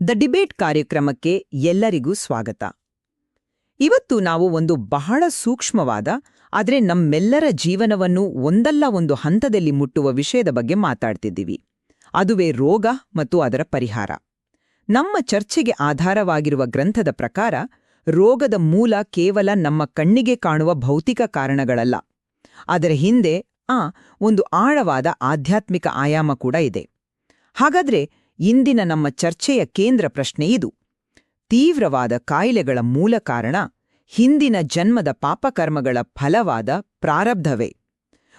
The debate ಕಾರ್ಯಕ್ರಮಕ್ಕೆ ಎಲ್ಲರಿಗೂ ಸ್ವಾಗತ. ಇವತ್ತು ನಾವು ಒಂದು ಬಹಳ ಸೂಕ್ಷ್ಮವಾದ ಆದರೆ ನಮ್ಮೆಲ್ಲರ ಜೀವನವನ್ನು ಒಂದಲ್ಲ ಒಂದು ಹಂತದಲ್ಲಿ ಮುಟ್ಟುವ ವಿಷಯದ ಬಗ್ಗೆ ಮಾತಾಡ್ತಿದ್ದೀವಿ. ಅದುವೇ ರೋಗ ಮತ್ತು ಅದರ ಪರಿಹಾರ. ನಮ್ಮ ಚರ್ಚೆಗೆ ಆಧಾರವಾಗಿರುವ ಗ್ರಂಥದ ಪ್ರಕಾರ ರೋಗದ ಮೂಲ ಕೇವಲ ನಮ್ಮ ಕಣ್ಣಿಗೆ ಕಾಣುವ ಭೌತಿಕ ಕಾರಣಗಳಲ್ಲ. ಅದರ ಹಿಂದೆ ಒಂದು ಆಳವಾದ ಆಧ್ಯಾತ್ಮಿಕ ಆಯಾಮ ಕೂಡ ಇದೆ. ಹಾಗಾದ್ರೆ ಇಂದಿನ ನಮ್ಮ ಚರ್ಚೆಯ ಕೇಂದ್ರ ಪ್ರಶ್ನೆ ಇದು: ತೀವ್ರವಾದ ಕಾಯಿಲೆಗಳ ಮೂಲ ಕಾರಣ ಹಿಂದಿನ ಜನ್ಮದ ಪಾಪಕರ್ಮಗಳ ಫಲವಾದ ಪ್ರಾರಬ್ಧವೇ?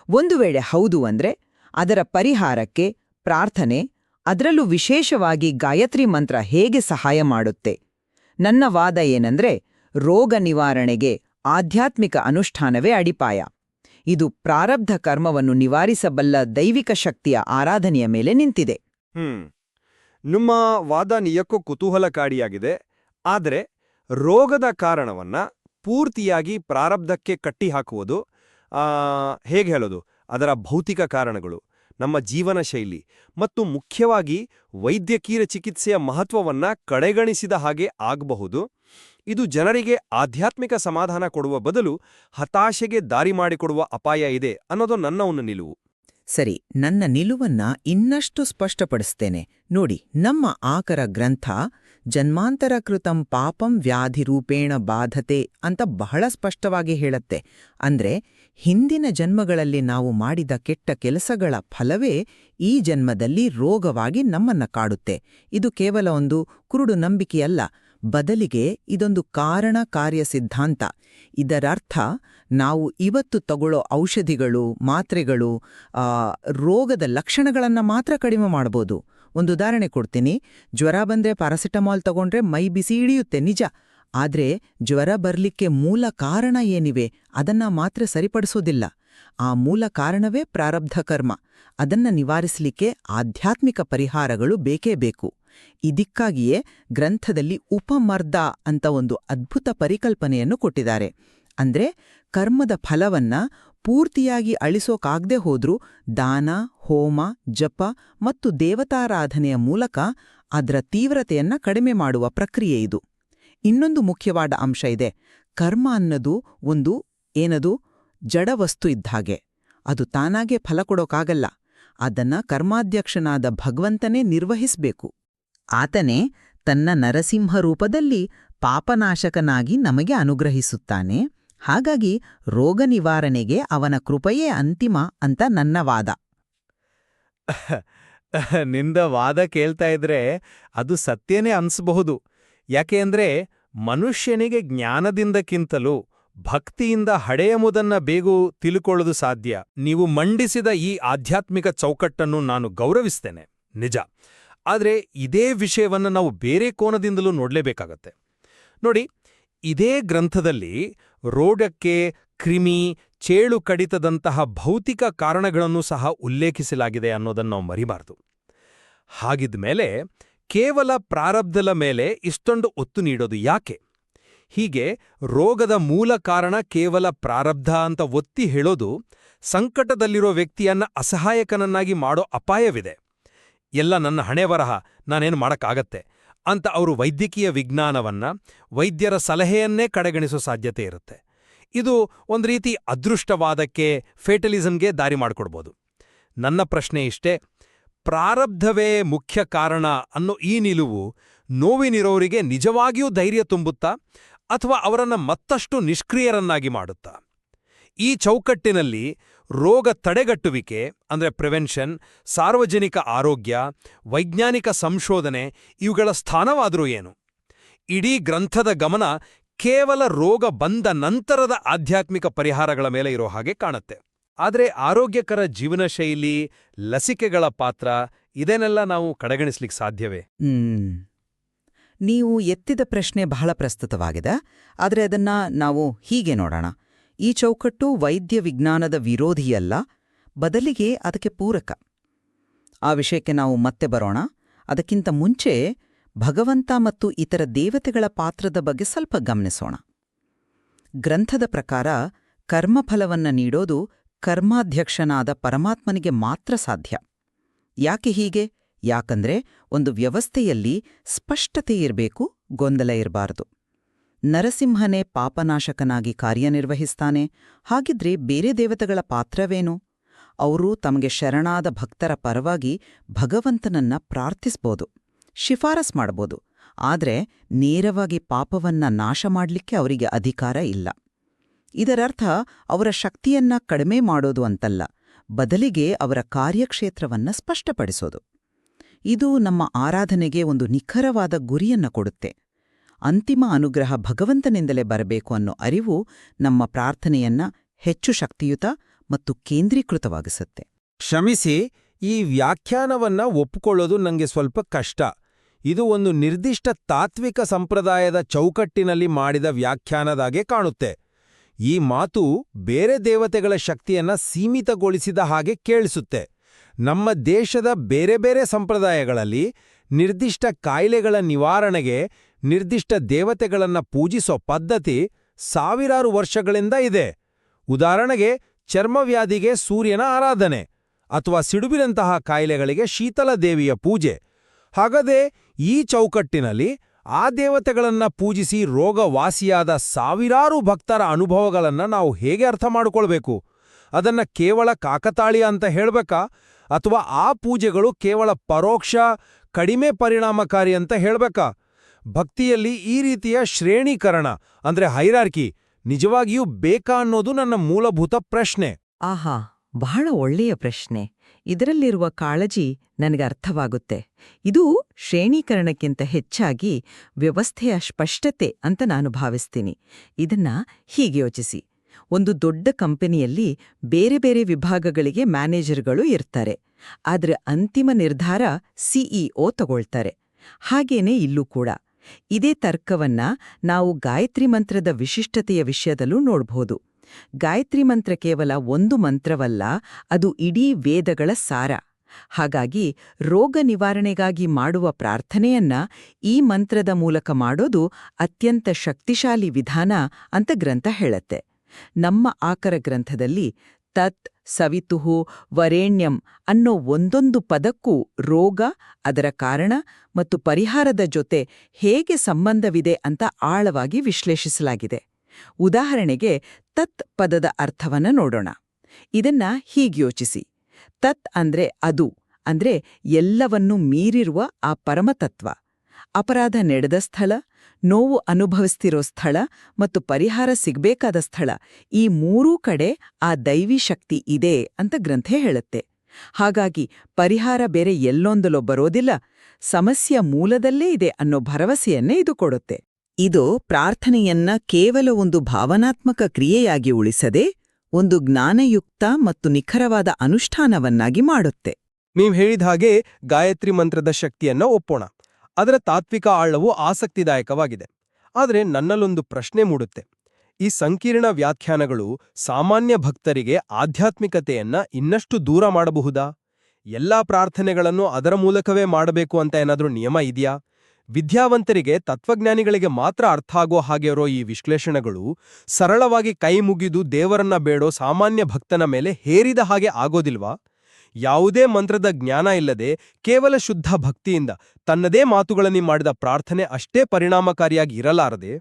ಒಂದು ವೇಳೆ ಹೌದು ಅಂದ್ರೆ ಅದರ ಪರಿಹಾರಕ್ಕೆ ಪ್ರಾರ್ಥನೆ, ಅದರಲ್ಲೂ ವಿಶೇಷವಾಗಿ ಗಾಯತ್ರಿ ಮಂತ್ರ ಹೇಗೆ ಸಹಾಯ ಮಾಡುತ್ತೆ? ನನ್ನ ವಾದ ಏನಂದ್ರೆ, ರೋಗ ನಿವಾರಣೆಗೆ ಆಧ್ಯಾತ್ಮಿಕ ಅನುಷ್ಠಾನವೇ ಅಡಿಪಾಯ. ಇದು ಪ್ರಾರಬ್ಧ ಕರ್ಮವನ್ನು ನಿವಾರಿಸಬಲ್ಲ ದೈವಿಕ ಶಕ್ತಿಯ ಆರಾಧನೆಯ ಮೇಲೆ ನಿಂತಿದೆ. ನಿಮ್ಮ ವಾದ ನಿಜಕ್ಕೂ ಕುತೂಹಲಕಾರಿಯಾಗಿದೆ. ಆದರೆ ರೋಗದ ಕಾರಣವನ್ನ ಪೂರ್ತಿಯಾಗಿ ಪ್ರಾರಬ್ಧಕ್ಕೆ ಕಟ್ಟಿಹಾಕುವುದು ಹೇಗೆ ಹೇಳೋದು? ಅದರ ಭೌತಿಕ ಕಾರಣಗಳು, ನಮ್ಮ ಜೀವನ ಶೈಲಿ ಮತ್ತು ಮುಖ್ಯವಾಗಿ ವೈದ್ಯಕೀಯ ಚಿಕಿತ್ಸೆಯ ಮಹತ್ವವನ್ನ ಕಡೆಗಣಿಸಿದ ಹಾಗೆ ಆಗಬಹುದು. ಇದು ಜನರಿಗೆ ಆಧ್ಯಾತ್ಮಿಕ ಸಮಾಧಾನ ಕೊಡುವ ಬದಲು ಹತಾಶೆಗೆ ದಾರಿ ಮಾಡಿಕೊಡುವ ಅಪಾಯ ಇದೆ ಅನ್ನೋದು ನನ್ನ ಒಂದು ನಿಲುವು. ಸರಿ, ನನ್ನ ನಿಲುವನ್ನ ಇನ್ನಷ್ಟು ಸ್ಪಷ್ಟಪಡಿಸ್ತೇನೆ ನೋಡಿ. ನಮ್ಮ ಆಕರ ಗ್ರಂಥ ಜನ್ಮಾಂತರಕೃತಂ ಪಾಪಂ ವ್ಯಾಧಿರೂಪೇಣ ಬಾಧತೆ ಅಂತ ಬಹಳ ಸ್ಪಷ್ಟವಾಗಿ ಹೇಳುತ್ತೆ. ಅಂದ್ರೆ ಹಿಂದಿನ ಜನ್ಮಗಳಲ್ಲಿ ನಾವು ಮಾಡಿದ ಕೆಟ್ಟ ಕೆಲಸಗಳ ಫಲವೇ ಈ ಜನ್ಮದಲ್ಲಿ ರೋಗವಾಗಿ ನಮ್ಮನ್ನ ಕಾಡುತ್ತೆ. ಇದು ಕೇವಲ ಒಂದು ಕುರುಡು ನಂಬಿಕೆಯಲ್ಲ, ಬದಲಿಗೆ ಇದೊಂದು ಕಾರಣ ಕಾರ್ಯ ಸಿದ್ಧಾಂತ. ಇದರರ್ಥ ನಾವು ಇವತ್ತು ತಗೊಳ್ಳೋ ಔಷಧಿಗಳು, ಮಾತ್ರೆಗಳು ರೋಗದ ಲಕ್ಷಣಗಳನ್ನು ಮಾತ್ರ ಕಡಿಮೆ ಮಾಡಬಹುದು. ಒಂದು ಉದಾಹರಣೆ ಕೊಡ್ತೀನಿ. ಜ್ವರ ಬಂದ್ರೆ ಪ್ಯಾರಾಸಿಟಮಾಲ್ ತಗೊಂಡ್ರೆ ಮೈ ಬಿಸಿ ಹಿಡಿಯುತ್ತೆ ನಿಜ, ಆದ್ರೆ ಜ್ವರ ಬರ್ಲಿಕ್ಕೆ ಮೂಲ ಕಾರಣ ಏನಿವೆ ಅದನ್ನ ಮಾತ್ರ ಸರಿಪಡಿಸೋದಿಲ್ಲ. ಆ ಮೂಲ ಕಾರಣವೇ ಪ್ರಾರಬ್ಧ ಕರ್ಮ. ಅದನ್ನ ನಿವಾರಿಸಲಿಕ್ಕೆ ಆಧ್ಯಾತ್ಮಿಕ ಪರಿಹಾರಗಳು ಬೇಕೇ ಬೇಕು. ಇದಕ್ಕಾಗಿಯೇ ಗ್ರಂಥದಲ್ಲಿ ಉಪಮರ್ದ ಅಂತ ಒಂದು ಅದ್ಭುತ ಪರಿಕಲ್ಪನೆಯನ್ನು ಕೊಟ್ಟಿದ್ದಾರೆ. ಅಂದ್ರೆ ಕರ್ಮದ ಫಲವನ್ನ ಪೂರ್ತಿಯಾಗಿ ಅಳಿಸೋಕಾಗದೆ ಹೋದ್ರೂ ದಾನ, ಹೋಮ, ಜಪ ಮತ್ತು ದೇವತಾರಾಧನೆಯ ಮೂಲಕ ಅದರ ತೀವ್ರತೆಯನ್ನ ಕಡಿಮೆ ಮಾಡುವ ಪ್ರಕ್ರಿಯೆ ಇದು. ಇನ್ನೊಂದು ಮುಖ್ಯವಾದ ಅಂಶ ಇದೆ. ಕರ್ಮ ಅನ್ನೋದು ಏನದು ಜಡವಸ್ತು ಇದ್ದಾಗೆ. ಅದು ತಾನಾಗೆ ಫಲ ಕೊಡೋಕಾಗಲ್ಲ. ಅದನ್ನ ಕರ್ಮಾಧ್ಯಕ್ಷನಾದ ಭಗವಂತನೇ ನಿರ್ವಹಿಸಬೇಕು. ಆತನೇ ತನ್ನ ನರಸಿಂಹ ರೂಪದಲ್ಲಿ ಪಾಪನಾಶಕನಾಗಿ ನಮಗೆ ಅನುಗ್ರಹಿಸುತ್ತಾನೆ. ಹಾಗಾಗಿ ರೋಗ ನಿವಾರಣೆಗೆ ಅವನ ಕೃಪೆಯೇ ಅಂತಿಮ ಅಂತ ನನ್ನ ವಾದ. ನಿಂದ ವಾದ ಕೇಳ್ತಾ ಇದ್ರೆ ಅದು ಸತ್ಯನೇ ಅನ್ಸಬಹುದು. ಯಾಕೆಂದ್ರೆ ಮನುಷ್ಯನಿಗೆ ಜ್ಞಾನದಿಂದಕ್ಕಿಂತಲೂ ಭಕ್ತಿಯಿಂದ ಹಡೆಯಂಬುದನ್ನ ಬೇಗ ತಿಳ್ಕೊಳ್ಳೋದು ಸಾಧ್ಯ. ನೀವು ಮಂಡಿಸಿದ ಈ ಆಧ್ಯಾತ್ಮಿಕ ಚೌಕಟ್ಟನ್ನು ನಾನು ಗೌರವಿಸ್ತೇನೆ, ನಿಜ. ಆದರೆ ಇದೇ ವಿಷಯವನ್ನು ನಾವು ಬೇರೆ ಕೋನದಿಂದಲೂ ನೋಡಲೇಬೇಕಾಗತ್ತೆ. ನೋಡಿ, ಇದೇ ಗ್ರಂಥದಲ್ಲಿ ರೋಗಕ್ಕೆ ಕ್ರಿಮಿ, ಚೇಳು ಕಡಿತದಂತಹ ಭೌತಿಕ ಕಾರಣಗಳನ್ನು ಸಹ ಉಲ್ಲೇಖಿಸಲಾಗಿದೆ ಅನ್ನೋದನ್ನು ನಾವು ಮರಿಬಾರದು. ಹಾಗಿದ್ಮೇಲೆ ಕೇವಲ ಪ್ರಾರಬ್ಧದ ಮೇಲೆ ಇಷ್ಟೊಂದು ಒತ್ತು ನೀಡೋದು ಯಾಕೆ? ಹೀಗೆ ರೋಗದ ಮೂಲ ಕಾರಣ ಕೇವಲ ಪ್ರಾರಬ್ಧ ಅಂತ ಒತ್ತಿ ಹೇಳೋದು ಸಂಕಟದಲ್ಲಿರೋ ವ್ಯಕ್ತಿಯನ್ನ ಅಸಹಾಯಕನನ್ನಾಗಿ ಮಾಡೋ ಅಪಾಯವಿದೆ. ಎಲ್ಲ ನನ್ನ ಹಣೆಬರಹ, ನಾನೇನು ಮಾಡಕ್ಕಾಗತ್ತೆ ಅಂತ ಅವರು ವೈದ್ಯಕೀಯ ವಿಜ್ಞಾನವನ್ನ, ವೈದ್ಯರ ಸಲಹೆಯನ್ನೇ ಕಡೆಗಣಿಸೋ ಸಾಧ್ಯತೆ ಇರುತ್ತೆ. ಇದು ಒಂದು ರೀತಿ ಅದೃಷ್ಟವಾದಕ್ಕೆ, ಫೇಟಲಿಸಮ್ಗೆ ದಾರಿ ಮಾಡಿಕೊಡ್ಬೋದು. ನನ್ನ ಪ್ರಶ್ನೆ ಇಷ್ಟೇ: ಪ್ರಾರಬ್ಧವೇ ಮುಖ್ಯ ಕಾರಣ ಅನ್ನೋ ಈ ನಿಲುವು ನೋವಿನಿರೋರಿಗೆ ನಿಜವಾಗಿಯೂ ಧೈರ್ಯ ತುಂಬುತ್ತಾ ಅಥವಾ ಅವರನ್ನ ಮತ್ತಷ್ಟು ನಿಷ್ಕ್ರಿಯರನ್ನಾಗಿ ಮಾಡುತ್ತಾ? ಈ ಚೌಕಟ್ಟಿನಲ್ಲಿ ರೋಗ ತಡೆಗಟ್ಟುವಿಕೆ ಅಂದ್ರೆ ಪ್ರಿವೆನ್ಷನ್, ಸಾರ್ವಜನಿಕ ಆರೋಗ್ಯ, ವೈಜ್ಞಾನಿಕ ಸಂಶೋಧನೆ ಇವುಗಳ ಸ್ಥಾನವಾದರೂ ಏನು? ಇಡೀ ಗ್ರಂಥದ ಗಮನ ಕೇವಲ ರೋಗ ಬಂದ ನಂತರದ ಆಧ್ಯಾತ್ಮಿಕ ಪರಿಹಾರಗಳ ಮೇಲೆ ಇರೋ ಹಾಗೆ ಕಾಣುತ್ತೆ. ಆದರೆ ಆರೋಗ್ಯಕರ ಜೀವನ ಶೈಲಿ, ಲಸಿಕೆಗಳ ಪಾತ್ರ ಇದನ್ನೆಲ್ಲ ನಾವು ಕಡೆಗಣಿಸ್ಲಿಕ್ಕೆ ಸಾಧ್ಯವೇ? ನೀವು ಎತ್ತಿದ ಪ್ರಶ್ನೆ ಬಹಳ ಪ್ರಸ್ತುತವಾಗಿದೆ. ಆದರೆ ಅದನ್ನ ನಾವು ಹೀಗೆ ನೋಡೋಣ. ಈ ಚೌಕಟ್ಟು ವೈದ್ಯ ವಿಜ್ಞಾನದ ವಿರೋಧಿಯಲ್ಲ, ಬದಲಿಗೆ ಅದಕ್ಕೆ ಪೂರಕ. ಆ ವಿಷಯಕ್ಕೆ ನಾವು ಮತ್ತೆ ಬರೋಣ. ಅದಕ್ಕಿಂತ ಮುಂಚೆ ಭಗವಂತ ಮತ್ತು ಇತರ ದೇವತೆಗಳ ಪಾತ್ರದ ಬಗ್ಗೆ ಸ್ವಲ್ಪ ಗಮನಿಸೋಣ. ಗ್ರಂಥದ ಪ್ರಕಾರ ಕರ್ಮಫಲವನ್ನ ನೀಡೋದು ಕರ್ಮಾಧ್ಯಕ್ಷನಾದ ಪರಮಾತ್ಮನಿಗೆ ಮಾತ್ರ ಸಾಧ್ಯ. ಯಾಕೆ ಹೀಗೆ ಯಾಕಂದ್ರೆ ಒಂದು ವ್ಯವಸ್ಥೆಯಲ್ಲಿ ಸ್ಪಷ್ಟತೆ ಇರಬೇಕು, ಗೊಂದಲ ಇರಬಾರದು. ನರಸಿಂಹನೇ ಪಾಪನಾಶಕನಾಗಿ ಕಾರ್ಯನಿರ್ವಹಿಸ್ತಾನೆ. ಹಾಗಿದ್ರೆ ಬೇರೆ ದೇವತೆಗಳ ಪಾತ್ರವೇನು? ಅವರು ತಮಗೆ ಶರಣಾದ ಭಕ್ತರ ಪರವಾಗಿ ಭಗವಂತನನ್ನ ಪ್ರಾರ್ಥಿಸ್ಬೋದು, ಶಿಫಾರಸ್ ಮಾಡ್ಬೋದು. ಆದ್ರೆ ನೇರವಾಗಿ ಪಾಪವನ್ನ ನಾಶ ಮಾಡ್ಲಿಕ್ಕೆ ಅವರಿಗೆ ಅಧಿಕಾರ ಇಲ್ಲ. ಇದರರ್ಥ ಅವರ ಶಕ್ತಿಯನ್ನ ಕಡಿಮೆ ಮಾಡೋದು ಅಂತಲ್ಲ, ಬದಲಿಗೆ ಅವರ ಕಾರ್ಯಕ್ಷೇತ್ರವನ್ನ ಸ್ಪಷ್ಟಪಡಿಸೋದು. ಇದು ನಮ್ಮ ಆರಾಧನೆಗೆ ಒಂದು ನಿಖರವಾದ ಗುರಿಯನ್ನ ಕೊಡುತ್ತೆ. ಅಂತಿಮ ಅನುಗ್ರಹ ಭಗವಂತನಿಂದಲೇ ಬರಬೇಕು ಅನ್ನೋ ಅರಿವು ನಮ್ಮ ಪ್ರಾರ್ಥನೆಯನ್ನ ಹೆಚ್ಚು ಶಕ್ತಿಯುತ ಮತ್ತು ಕೇಂದ್ರೀಕೃತವಾಗಿಸುತ್ತೆ. ಕ್ಷಮಿಸಿ, ಈ ವ್ಯಾಖ್ಯಾನವನ್ನ ಒಪ್ಪಿಕೊಳ್ಳೋದು ನಂಗೆ ಸ್ವಲ್ಪ ಕಷ್ಟ. ಇದು ಒಂದು ನಿರ್ದಿಷ್ಟ ತಾತ್ವಿಕ ಸಂಪ್ರದಾಯದ ಚೌಕಟ್ಟಿನಲ್ಲಿ ಮಾಡಿದ ವ್ಯಾಖ್ಯಾನದಾಗೆ ಕಾಣುತ್ತೆ. ಈ ಮಾತು ಬೇರೆ ದೇವತೆಗಳ ಶಕ್ತಿಯನ್ನ ಸೀಮಿತಗೊಳಿಸಿದ ಹಾಗೆ ಕೇಳಿಸುತ್ತೆ. ನಮ್ಮ ದೇಶದ ಬೇರೆ ಬೇರೆ ಸಂಪ್ರದಾಯಗಳಲ್ಲಿ ನಿರ್ದಿಷ್ಟ ಕಾಯಿಲೆಗಳ ನಿವಾರಣೆಗೆ ನಿರ್ದಿಷ್ಟ ದೇವತೆಗಳನ್ನ ಪೂಜಿಸೋ ಪದ್ಧತಿ ಸಾವಿರಾರು ವರ್ಷಗಳಿಂದ ಇದೆ. ಉದಾಹರಣೆಗೆ, ಚರ್ಮವ್ಯಾಧಿಗೆ ಸೂರ್ಯನ ಆರಾಧನೆ, ಅಥವಾ ಸಿಡುಬಿನಂತಹ ಕಾಯಿಲೆಗಳಿಗೆ ಶೀತಲ ದೇವಿಯ ಪೂಜೆ. ಹಾಗದೇ ಈ ಚೌಕಟ್ಟಿನಲ್ಲಿ ಆ ದೇವತೆಗಳನ್ನ ಪೂಜಿಸಿ ರೋಗವಾಸಿಯಾದ ಸಾವಿರಾರು ಭಕ್ತರ ಅನುಭವಗಳನ್ನ ನಾವು ಹೇಗೆ ಅರ್ಥ ಮಾಡಿಕೊಳ್ಬೇಕು? ಅದನ್ನ ಕೇವಲ ಕಾಕತಾಳೀಯ ಅಂತ ಹೇಳ್ಬೇಕಾ, ಅಥವಾ ಆ ಪೂಜೆಗಳು ಕೇವಲ ಪರೋಕ್ಷ, ಕಡಿಮೆ ಪರಿಣಾಮಕಾರಿ ಅಂತ ಹೇಳ್ಬೇಕಾ? ಭಕ್ತಿಯಲ್ಲಿ ಈ ರೀತಿಯ ಶ್ರೇಣೀಕರಣ ಅಂದ್ರೆ ಹೈರಾರ್ಕಿ ನಿಜವಾಗಿಯೂ ಬೇಕಾ ಅನ್ನೋದು ನನ್ನ ಮೂಲಭೂತ ಪ್ರಶ್ನೆ. ಆಹಾ, ಬಹಳ ಒಳ್ಳೆಯ ಪ್ರಶ್ನೆ. ಇದರಲ್ಲಿರುವ ಕಾಳಜಿ ನನಗೆ ಅರ್ಥವಾಗುತ್ತೆ. ಇದು ಶ್ರೇಣೀಕರಣಕ್ಕಿಂತ ಹೆಚ್ಚಾಗಿ ವ್ಯವಸ್ಥೆಯ ಸ್ಪಷ್ಟತೆ ಅಂತ ನಾನು ಭಾವಿಸ್ತೀನಿ. ಇದನ್ನ ಹೀಗೆ ಯೋಚಿಸಿ. ಒಂದು ದೊಡ್ಡ ಕಂಪನಿಯಲ್ಲಿ ಬೇರೆ ಬೇರೆ ವಿಭಾಗಗಳಿಗೆ ಮ್ಯಾನೇಜರ್ಗಳು ಇರ್ತಾರೆ. ಆದ್ರೆ ಅಂತಿಮ ನಿರ್ಧಾರ ಸಿಇಒ ತಗೊಳ್ತಾರೆ. ಹಾಗೇನೆ ಇಲ್ಲೂ ಕೂಡ. ಇದೇ ತರ್ಕವನ್ನ ನಾವು ಗಾಯತ್ರಿ ಮಂತ್ರದ ವಿಶಿಷ್ಟತೆಯ ವಿಷಯದಲ್ಲೂ ನೋಡ್ಬೋದು. ಗಾಯತ್ರಿ ಮಂತ್ರ ಕೇವಲ ಒಂದು ಮಂತ್ರವಲ್ಲ, ಅದು ಇಡೀ ವೇದಗಳ ಸಾರ. ಹಾಗಾಗಿ ರೋಗ ನಿವಾರಣೆಗಾಗಿ ಮಾಡುವ ಪ್ರಾರ್ಥನೆಯನ್ನ ಈ ಮಂತ್ರದ ಮೂಲಕ ಮಾಡೋದು ಅತ್ಯಂತ ಶಕ್ತಿಶಾಲಿ ವಿಧಾನ ಅಂತ ಗ್ರಂಥ ಹೇಳತ್ತೆ. ನಮ್ಮ ಆಕರ ಗ್ರಂಥದಲ್ಲಿ ತತ್, ಸವಿತುಹು, ವರೇಣ್ಯಂ ಅನ್ನೋ ಒಂದೊಂದು ಪದಕ್ಕೂ ರೋಗ, ಅದರ ಕಾರಣ ಮತ್ತು ಪರಿಹಾರದ ಜೊತೆ ಹೇಗೆ ಸಂಬಂಧವಿದೆ ಅಂತ ಆಳವಾಗಿ ವಿಶ್ಲೇಷಿಸಲಾಗಿದೆ. ಉದಾಹರಣೆಗೆ, ತತ್ ಪದದ ಅರ್ಥವನ್ನ ನೋಡೋಣ. ಇದನ್ನ ಹೀಗೆ ಯೋಚಿಸಿ. ತತ್ ಅಂದ್ರೆ ಅದು, ಅಂದ್ರೆ ಎಲ್ಲವನ್ನೂ ಮೀರಿರುವ ಆ ಪರಮತತ್ವ. ಅಪರಾಧ ನಡೆದ ಸ್ಥಳ, ನೋವು ಅನುಭವಿಸ್ತಿರೋ ಸ್ಥಳ ಮತ್ತು ಪರಿಹಾರ ಸಿಗ್ಬೇಕಾದ ಸ್ಥಳ, ಈ ಮೂರೂ ಕಡೆ ಆ ದೈವಿ ಶಕ್ತಿ ಇದೆ ಅಂತ ಗ್ರಂಥ ಹೇಳುತ್ತೆ. ಹಾಗಾಗಿ ಪರಿಹಾರ ಬೇರೆ ಎಲ್ಲೊಂದಲೋ ಬರೋದಿಲ್ಲ, ಸಮಸ್ಯೆಯ ಮೂಲದಲ್ಲೇ ಇದೆ ಅನ್ನೋ ಭರವಸೆಯನ್ನೇ ಇದು ಕೊಡುತ್ತೆ. ಇದು ಪ್ರಾರ್ಥನೆಯನ್ನ ಕೇವಲ ಒಂದು ಭಾವನಾತ್ಮಕ ಕ್ರಿಯೆಯಾಗಿ ಉಳಿಸದೆ ಒಂದು ಜ್ಞಾನಯುಕ್ತ ಮತ್ತು ನಿಖರವಾದ ಅನುಷ್ಠಾನವನ್ನಾಗಿ ಮಾಡುತ್ತೆ. ನೀವ್ ಹೇಳಿದ ಹಾಗೆ ಗಾಯತ್ರಿ ಮಂತ್ರದ ಶಕ್ತಿಯನ್ನ ಒಪ್ಪೋಣ. ಅದರ ತಾತ್ವಿಕ ಆಳವು ಆಸಕ್ತಿದಾಯಕವಾಗಿದೆ. ಆದರೆ ನನ್ನಲ್ಲೊಂದು ಪ್ರಶ್ನೆ ಮೂಡುತ್ತೆ. ಈ ಸಂಕೀರ್ಣ ವ್ಯಾಖ್ಯಾನಗಳು ಸಾಮಾನ್ಯ ಭಕ್ತರಿಗೆ ಆಧ್ಯಾತ್ಮಿಕತೆಯನ್ನ ಇನ್ನಷ್ಟು ದೂರ ಮಾಡಬಹುದಾ? ಎಲ್ಲಾ ಪ್ರಾರ್ಥನೆಗಳನ್ನು ಅದರ ಮೂಲಕವೇ ಮಾಡಬೇಕು ಅಂತ ಏನಾದ್ರೂ ನಿಯಮ ಇದೆಯಾ? ವಿದ್ಯಾವಂತರಿಗೆ, ತತ್ವಜ್ಞಾನಿಗಳಿಗೆ ಮಾತ್ರ ಅರ್ಥ ಆಗೋ ಹಾಗೆ ಇರೋ ಈ ವಿಶ್ಲೇಷಣೆಗಳು ಸರಳವಾಗಿ ಕೈ ಮುಗಿದು ದೇವರನ್ನ ಬೇಡೋ ಸಾಮಾನ್ಯ ಭಕ್ತನ ಮೇಲೆ ಹೇರಿದ ಹಾಗೆ ಆಗೋದಿಲ್ವಾ? ಯಾವುದೇ ಮಂತ್ರದ ಜ್ಞಾನ ಇಲ್ಲದೆ ಕೇವಲ ಶುದ್ಧ ಭಕ್ತಿಯಿಂದ ತನ್ನದೇ ಮಾತುಗಳಲ್ಲಿ ಮಾಡಿದ ಪ್ರಾರ್ಥನೆ ಅಷ್ಟೇ ಪರಿಣಾಮಕಾರಿಯಾಗಿ ಇರಲಾರದೆ,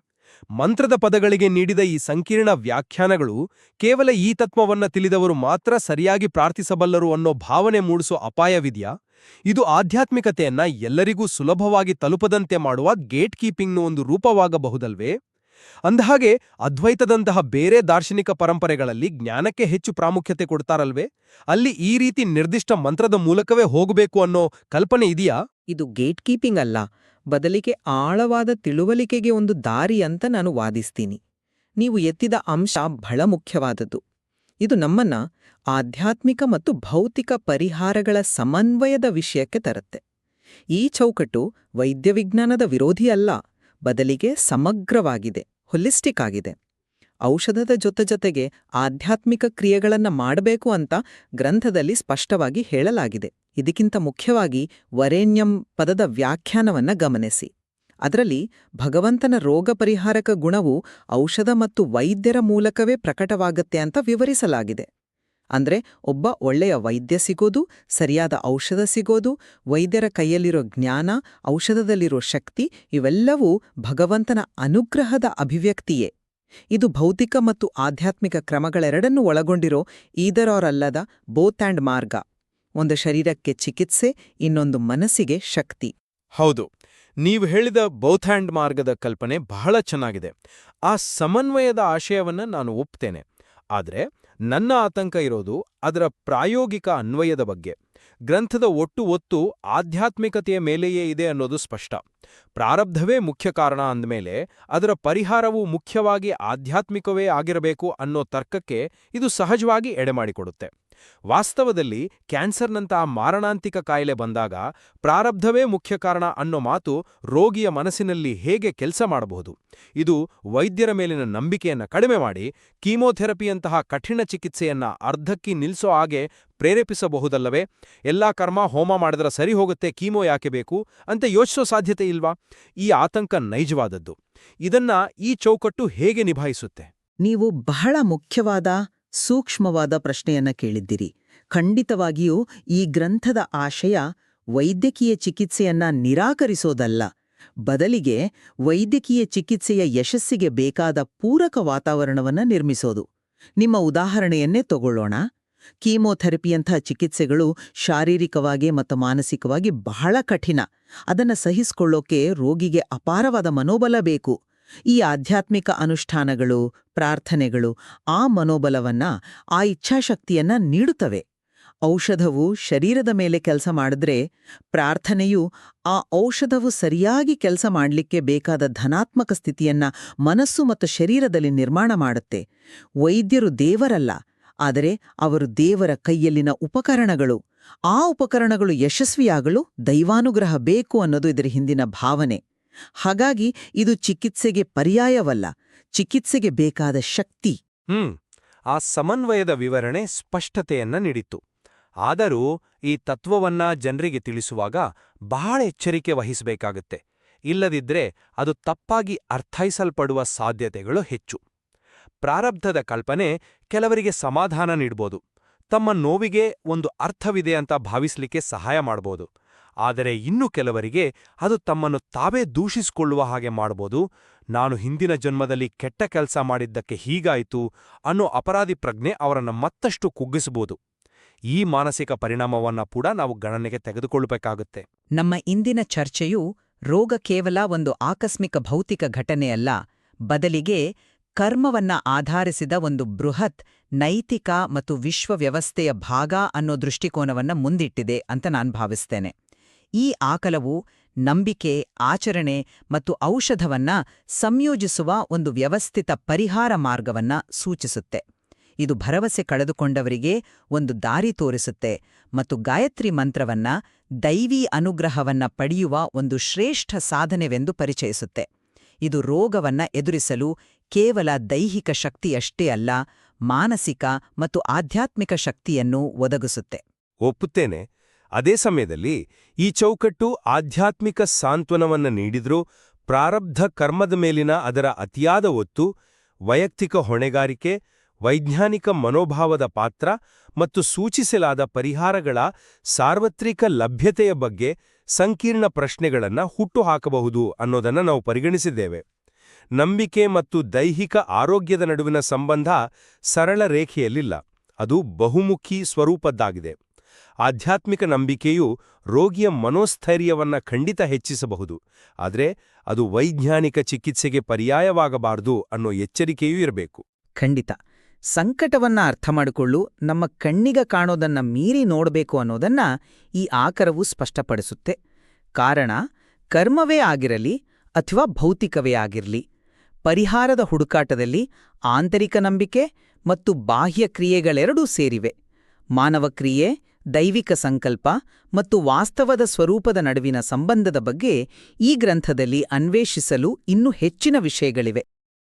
ಮಂತ್ರದ ಪದಗಳಿಗೆ ನೀಡಿದ ಈ ಸಂಕೀರ್ಣ ವ್ಯಾಖ್ಯಾನಗಳು ಕೇವಲ ಈ ತತ್ವವನ್ನ ತಿಳಿದವರು ಮಾತ್ರ ಸರಿಯಾಗಿ ಪ್ರಾರ್ಥಿಸಬಲ್ಲರು ಅನ್ನೋ ಭಾವನೆ ಮೂಡಿಸೋ ಅಪಾಯವಿದೆಯಾ? ಇದು ಆಧ್ಯಾತ್ಮಿಕತೆಯನ್ನ ಎಲ್ಲರಿಗೂ ಸುಲಭವಾಗಿ ತಲುಪದಂತೆ ಮಾಡುವ ಗೇಟ್ ಕೀಪಿಂಗ್ನ ಒಂದು ರೂಪವಾಗಬಹುದಲ್ವೇ? ಅಂದಹಾಗೆ ಅದ್ವೈತದಂತಹ ಬೇರೆ ದಾರ್ಶನಿಕ ಪರಂಪರೆಗಳಲ್ಲಿ ಜ್ಞಾನಕ್ಕೆ ಹೆಚ್ಚು ಪ್ರಾಮುಖ್ಯತೆ ಕೊಡ್ತಾರಲ್ವೇ? ಅಲ್ಲಿ ಈ ರೀತಿ ನಿರ್ದಿಷ್ಟ ಮಂತ್ರದ ಮೂಲಕವೇ ಹೋಗಬೇಕು ಅನ್ನೋ ಕಲ್ಪನೆ ಇದೆಯಾ? ಇದು ಗೇಟ್ ಕೀಪಿಂಗ್ ಅಲ್ಲ, ಬದಲಿಗೆ ಆಳವಾದ ತಿಳುವಳಿಕೆಗೆ ಒಂದು ದಾರಿ ಅಂತ ನಾನು ವಾದಿಸ್ತೀನಿ. ನೀವು ಎತ್ತಿದ ಅಂಶ ಬಹಳ ಮುಖ್ಯವಾದದ್ದು. ಇದು ನಮ್ಮನ್ನ ಆಧ್ಯಾತ್ಮಿಕ ಮತ್ತು ಭೌತಿಕ ಪರಿಹಾರಗಳ ಸಮನ್ವಯದ ವಿಷಯಕ್ಕೆ ತರುತ್ತೆ. ಈ ಚೌಕಟ್ಟು ವೈದ್ಯವಿಜ್ಞಾನದ ವಿರೋಧಿ ಅಲ್ಲ, ಬದಲಿಗೆ ಸಮಗ್ರವಾಗಿದೆ, ಹೊಲಿಸ್ಟಿಕ್ ಆಗಿದೆ. ಔಷಧದ ಜೊತೆಗೆ ಆಧ್ಯಾತ್ಮಿಕ ಕ್ರಿಯೆಗಳನ್ನ ಮಾಡಬೇಕು ಅಂತ ಗ್ರಂಥದಲ್ಲಿ ಸ್ಪಷ್ಟವಾಗಿ ಹೇಳಲಾಗಿದೆ. ಇದಕ್ಕಿಂತ ಮುಖ್ಯವಾಗಿ ವರೇಣ್ಯಂ ಪದದ ವ್ಯಾಖ್ಯಾನವನ್ನ ಗಮನಿಸಿ. ಅದರಲ್ಲಿ ಭಗವಂತನ ರೋಗ ಪರಿಹಾರಕ ಗುಣವು ಔಷಧ ಮತ್ತು ವೈದ್ಯರ ಮೂಲಕವೇ ಪ್ರಕಟವಾಗತ್ತೆ ಅಂತ ವಿವರಿಸಲಾಗಿದೆ. ಅಂದ್ರೆ ಒಬ್ಬ ಒಳ್ಳೆಯ ವೈದ್ಯ ಸಿಗೋದು, ಸರಿಯಾದ ಔಷಧ ಸಿಗೋದು, ವೈದ್ಯರ ಕೈಯಲ್ಲಿರೋ ಜ್ಞಾನ, ಔಷಧದಲ್ಲಿರೋ ಶಕ್ತಿ ಇವೆಲ್ಲವೂ ಭಗವಂತನ ಅನುಗ್ರಹದ ಅಭಿವ್ಯಕ್ತಿಯೇ. ಇದು ಭೌತಿಕ ಮತ್ತು ಆಧ್ಯಾತ್ಮಿಕ ಕ್ರಮಗಳೆರಡನ್ನೂ ಒಳಗೊಂಡಿರೋ ಈದರೋರಲ್ಲದ ಬೋತ್ ಆ್ಯಂಡ್ ಮಾರ್ಗ. ಒಂದು ಶರೀರಕ್ಕೆ ಚಿಕಿತ್ಸೆ, ಇನ್ನೊಂದು ಮನಸ್ಸಿಗೆ ಶಕ್ತಿ. ಹೌದು, ನೀವು ಹೇಳಿದ ಬೌತ್ ಹ್ಯಾಂಡ್ ಮಾರ್ಗದ ಕಲ್ಪನೆ ಬಹಳ ಚೆನ್ನಾಗಿದೆ. ಆ ಸಮನ್ವಯದ ಆಶಯವನ್ನ ನಾನು ಒಪ್ತೇನೆ. ಆದರೆ ನನ್ನ ಆತಂಕ ಇರೋದು ಅದರ ಪ್ರಾಯೋಗಿಕ ಅನ್ವಯದ ಬಗ್ಗೆ. ಗ್ರಂಥದ ಒಟ್ಟು ಆಧ್ಯಾತ್ಮಿಕತೆಯ ಮೇಲೆಯೇ ಇದೆ ಅನ್ನೋದು ಸ್ಪಷ್ಟ. ಪ್ರಾರಬ್ಧವೇ ಮುಖ್ಯ ಕಾರಣ ಅಂದಮೇಲೆ ಅದರ ಪರಿಹಾರವೂ ಮುಖ್ಯವಾಗಿ ಆಧ್ಯಾತ್ಮಿಕವೇ ಆಗಿರಬೇಕು ಅನ್ನೋ ತರ್ಕಕ್ಕೆ ಇದು ಸಹಜವಾಗಿ ಎಡೆಮಾಡಿಕೊಡುತ್ತೆ. ವಾಸ್ತವದಲ್ಲಿ ಕ್ಯಾನ್ಸರ್ನಂತಹ ಮಾರಣಾಂತಿಕ ಕಾಯಿಲೆ ಬಂದಾಗ ಪ್ರಾರಬ್ಧವೇ ಮುಖ್ಯ ಕಾರಣ ಅನ್ನೋ ಮಾತು ರೋಗಿಯ ಮನಸ್ಸಿನಲ್ಲಿ ಹೇಗೆ ಕೆಲಸ ಮಾಡಬಹುದು? ಇದು ವೈದ್ಯರ ಮೇಲಿನ ನಂಬಿಕೆಯನ್ನ ಕಡಿಮೆ ಮಾಡಿ ಕೀಮೋಥೆರಪಿಯಂತಹ ಕಠಿಣ ಚಿಕಿತ್ಸೆಯನ್ನ ಅರ್ಧಕ್ಕಿ ನಿಲ್ಲಿಸೋ ಹಾಗೆ ಪ್ರೇರೇಪಿಸಬಹುದಲ್ಲವೇ? ಎಲ್ಲಾ ಕರ್ಮ ಹೋಮ ಮಾಡಿದ್ರೆ ಸರಿ ಹೋಗುತ್ತೆ, ಕೀಮೋ ಯಾಕೆ ಬೇಕು ಅಂತ ಯೋಚಿಸೋ ಸಾಧ್ಯತೆ ಇಲ್ವಾ? ಈ ಆತಂಕ ನೈಜವಾದದ್ದು. ಇದನ್ನ ಈ ಚೌಕಟ್ಟು ಹೇಗೆ ನಿಭಾಯಿಸುತ್ತೆ? ನೀವು ಬಹಳ ಮುಖ್ಯವಾದ ಸೂಕ್ಷ್ಮವಾದ ಪ್ರಶ್ನೆಯನ್ನ ಕೇಳಿದ್ದಿರಿ. ಖಂಡಿತವಾಗಿಯೂ ಈ ಗ್ರಂಥದ ಆಶಯ ವೈದ್ಯಕೀಯ ಚಿಕಿತ್ಸೆಯನ್ನ ನಿರಾಕರಿಸೋದಲ್ಲ, ಬದಲಿಗೆ ವೈದ್ಯಕೀಯ ಚಿಕಿತ್ಸೆಯ ಯಶಸ್ಸಿಗೆ ಬೇಕಾದ ಪೂರಕ ವಾತಾವರಣವನ್ನ ನಿರ್ಮಿಸೋದು. ನಿಮ್ಮ ಉದಾಹರಣೆಯನ್ನೇ ತಗೊಳ್ಳೋಣ. ಕೀಮೋಥೆರಪಿಯಂಥ ಚಿಕಿತ್ಸೆಗಳು ಶಾರೀರಿಕವಾಗಿ ಮತ್ತು ಮಾನಸಿಕವಾಗಿ ಬಹಳ ಕಠಿಣ. ಅದನ್ನ ಸಹಿಸಿಕೊಳ್ಳೋಕೆ ರೋಗಿಗೆ ಅಪಾರವಾದ ಮನೋಬಲ ಬೇಕು. ಈ ಆಧ್ಯಾತ್ಮಿಕ ಅನುಷ್ಠಾನಗಳು, ಪ್ರಾರ್ಥನೆಗಳು ಆ ಮನೋಬಲವನ್ನ, ಆ ಇಚ್ಛಾಶಕ್ತಿಯನ್ನ ನೀಡುತ್ತವೆ. ಔಷಧವು ಶರೀರದ ಮೇಲೆ ಕೆಲಸ ಮಾಡಿದ್ರೆ, ಪ್ರಾರ್ಥನೆಯು ಆ ಔಷಧವು ಸರಿಯಾಗಿ ಕೆಲಸ ಮಾಡಲಿಕ್ಕೆ ಬೇಕಾದ ಧನಾತ್ಮಕ ಸ್ಥಿತಿಯನ್ನ ಮನಸ್ಸು ಮತ್ತು ಶರೀರದಲ್ಲಿ ನಿರ್ಮಾಣ ಮಾಡುತ್ತೆ. ವೈದ್ಯರು ದೇವರಲ್ಲ, ಆದರೆ ಅವರು ದೇವರ ಕೈಯಲ್ಲಿನ ಉಪಕರಣಗಳು. ಆ ಉಪಕರಣಗಳು ಯಶಸ್ವಿಯಾಗಲು ದೈವಾನುಗ್ರಹ ಬೇಕು ಅನ್ನೋದು ಇದರ ಹಿಂದಿನ ಭಾವನೆ. ಹಾಗಾಗಿ ಇದು ಚಿಕಿತ್ಸೆಗೆ ಪರ್ಯಾಯವಲ್ಲ, ಚಿಕಿತ್ಸೆಗೆ ಬೇಕಾದ ಶಕ್ತಿ. ಆ ಸಮನ್ವಯದ ವಿವರಣೆ ಸ್ಪಷ್ಟತೆಯನ್ನ ನೀಡಿತ್ತು. ಆದರೂ ಈ ತತ್ವವನ್ನ ಜನರಿಗೆ ತಿಳಿಸುವಾಗ ಬಹಳ ಎಚ್ಚರಿಕೆ ವಹಿಸಬೇಕಾಗುತ್ತೆ. ಇಲ್ಲದಿದ್ರೆ ಅದು ತಪ್ಪಾಗಿ ಅರ್ಥೈಸಲ್ಪಡುವ ಸಾಧ್ಯತೆಗಳು ಹೆಚ್ಚು. ಪ್ರಾರಬ್ಧದ ಕಲ್ಪನೆ ಕೆಲವರಿಗೆ ಸಮಾಧಾನ ನೀಡ್ಬೋದು, ತಮ್ಮ ನೋವಿಗೆ ಒಂದು ಅರ್ಥವಿದೆ ಅಂತ ಭಾವಿಸ್ಲಿಕ್ಕೆ ಸಹಾಯ ಮಾಡ್ಬೋದು. ಆದರೆ ಇನ್ನು ಕೆಲವರಿಗೆ ಅದು ತಮ್ಮನ್ನು ತಾವೇ ದೂಷಿಸಿಕೊಳ್ಳುವ ಹಾಗೆ ಮಾಡ್ಬೋದು. ನಾನು ಹಿಂದಿನ ಜನ್ಮದಲ್ಲಿ ಕೆಟ್ಟ ಕೆಲಸ ಮಾಡಿದ್ದಕ್ಕೆ ಹೀಗಾಯಿತು ಅನ್ನೋ ಅಪರಾಧಿ ಪ್ರಜ್ಞೆ ಅವರನ್ನು ಮತ್ತಷ್ಟು ಕುಗ್ಗಿಸಬಹುದು. ಈ ಮಾನಸಿಕ ಪರಿಣಾಮವನ್ನ ಕೂಡ ನಾವು ಗಣನೆಗೆ ತೆಗೆದುಕೊಳ್ಳಬೇಕಾಗುತ್ತೆ. ನಮ್ಮ ಇಂದಿನ ಚರ್ಚೆಯು ರೋಗ ಕೇವಲ ಒಂದು ಆಕಸ್ಮಿಕ ಭೌತಿಕ ಘಟನೆಯಲ್ಲ, ಬದಲಿಗೆ ಕರ್ಮವನ್ನ ಆಧರಿಸಿದ ಒಂದು ಬೃಹತ್ ನೈತಿಕ ಮತ್ತು ವಿಶ್ವವ್ಯವಸ್ಥೆಯ ಭಾಗ ಅನ್ನೋ ದೃಷ್ಟಿಕೋನವನ್ನ ಮುಂದಿಟ್ಟಿದೆ ಅಂತ ನಾನು ಭಾವಿಸ್ತೇನೆ. ಈ ಆಕಲವು ನಂಬಿಕೆ, ಆಚರಣೆ ಮತ್ತು ಔಷಧವನ್ನ ಸಂಯೋಜಿಸುವ ಒಂದು ವ್ಯವಸ್ಥಿತ ಪರಿಹಾರ ಮಾರ್ಗವನ್ನ ಸೂಚಿಸುತ್ತೆ. ಇದು ಭರವಸೆ ಕಳೆದುಕೊಂಡವರಿಗೆ ಒಂದು ದಾರಿ ತೋರಿಸುತ್ತೆ ಮತ್ತು ಗಾಯತ್ರಿ ಮಂತ್ರವನ್ನ ದೈವೀ ಅನುಗ್ರಹವನ್ನ ಪಡೆಯುವ ಒಂದು ಶ್ರೇಷ್ಠ ಸಾಧನೆವೆಂದು ಪರಿಚಯಿಸುತ್ತೆ. ಇದು ರೋಗವನ್ನ ಎದುರಿಸಲು ಕೇವಲ ದೈಹಿಕ ಶಕ್ತಿಯಷ್ಟೇ ಅಲ್ಲ, ಮಾನಸಿಕ ಮತ್ತು ಆಧ್ಯಾತ್ಮಿಕ ಶಕ್ತಿಯನ್ನು ಒದಗಿಸುತ್ತೆ. ಒಪ್ಪುತ್ತೇನೆ. ಅದೇ ಸಮಯದಲ್ಲಿ ಈ ಚೌಕಟ್ಟು ಆಧ್ಯಾತ್ಮಿಕ ಸಾಂತ್ವನವನ್ನ ನೀಡಿದ್ರೂ ಪ್ರಾರಬ್ಧ ಕರ್ಮದ ಮೇಲಿನ ಅದರ ಅತಿಯಾದ ಒತ್ತು, ವೈಯಕ್ತಿಕ ಹೊಣೆಗಾರಿಕೆ, ವೈಜ್ಞಾನಿಕ ಮನೋಭಾವದ ಪಾತ್ರ ಮತ್ತು ಸೂಚಿಸಲಾದ ಪರಿಹಾರಗಳ ಸಾರ್ವತ್ರಿಕ ಲಭ್ಯತೆಯ ಬಗ್ಗೆ ಸಂಕೀರ್ಣ ಪ್ರಶ್ನೆಗಳನ್ನು ಹುಟ್ಟುಹಾಕಬಹುದು ಅನ್ನೋದನ್ನು ನಾವು ಪರಿಗಣಿಸಿದ್ದೇವೆ. ನಂಬಿಕೆ ಮತ್ತು ದೈಹಿಕ ಆರೋಗ್ಯದ ನಡುವಿನ ಸಂಬಂಧ ಸರಳ ರೇಖೆಯಲ್ಲಿಲ್ಲ, ಅದು ಬಹುಮುಖಿ ಸ್ವರೂಪದ್ದಾಗಿದೆ. ಆಧ್ಯಾತ್ಮಿಕ ನಂಬಿಕೆಯು ರೋಗಿಯ ಮನೋಸ್ಥೈರ್ಯವನ್ನ ಖಂಡಿತ ಹೆಚ್ಚಿಸಬಹುದು, ಆದರೆ ಅದು ವೈಜ್ಞಾನಿಕ ಚಿಕಿತ್ಸೆಗೆ ಪರ್ಯಾಯವಾಗಬಾರದು ಅನ್ನೋ ಎಚ್ಚರಿಕೆಯೂ ಇರಬೇಕು. ಖಂಡಿತ. ಸಂಕಟವನ್ನ ಅರ್ಥಮಾಡಿಕೊಳ್ಳು, ನಮ್ಮ ಕಣ್ಣಿಗೆ ಕಾಣೋದನ್ನ ಮೀರಿ ನೋಡಬೇಕು ಅನ್ನೋದನ್ನ ಈ ಆಕರವು ಸ್ಪಷ್ಟಪಡಿಸುತ್ತೆ. ಕಾರಣ ಕರ್ಮವೇ ಆಗಿರಲಿ ಅಥವಾ ಭೌತಿಕವೇ ಆಗಿರಲಿ, ಪರಿಹಾರದ ಹುಡುಕಾಟದಲ್ಲಿ ಆಂತರಿಕ ನಂಬಿಕೆ ಮತ್ತು ಬಾಹ್ಯ ಕ್ರಿಯೆಗಳೆರಡೂ ಸೇರಿವೆ. ಮಾನವ ಕ್ರಿಯೆ, ದೈವಿಕ ಸಂಕಲ್ಪ ಮತ್ತು ವಾಸ್ತವದ ಸ್ವರೂಪದ ನಡುವಿನ ಸಂಬಂಧದ ಬಗ್ಗೆ ಈ ಗ್ರಂಥದಲ್ಲಿ ಅನ್ವೇಷಿಸಲು ಇನ್ನೂ ಹೆಚ್ಚಿನ ವಿಷಯಗಳಿವೆ.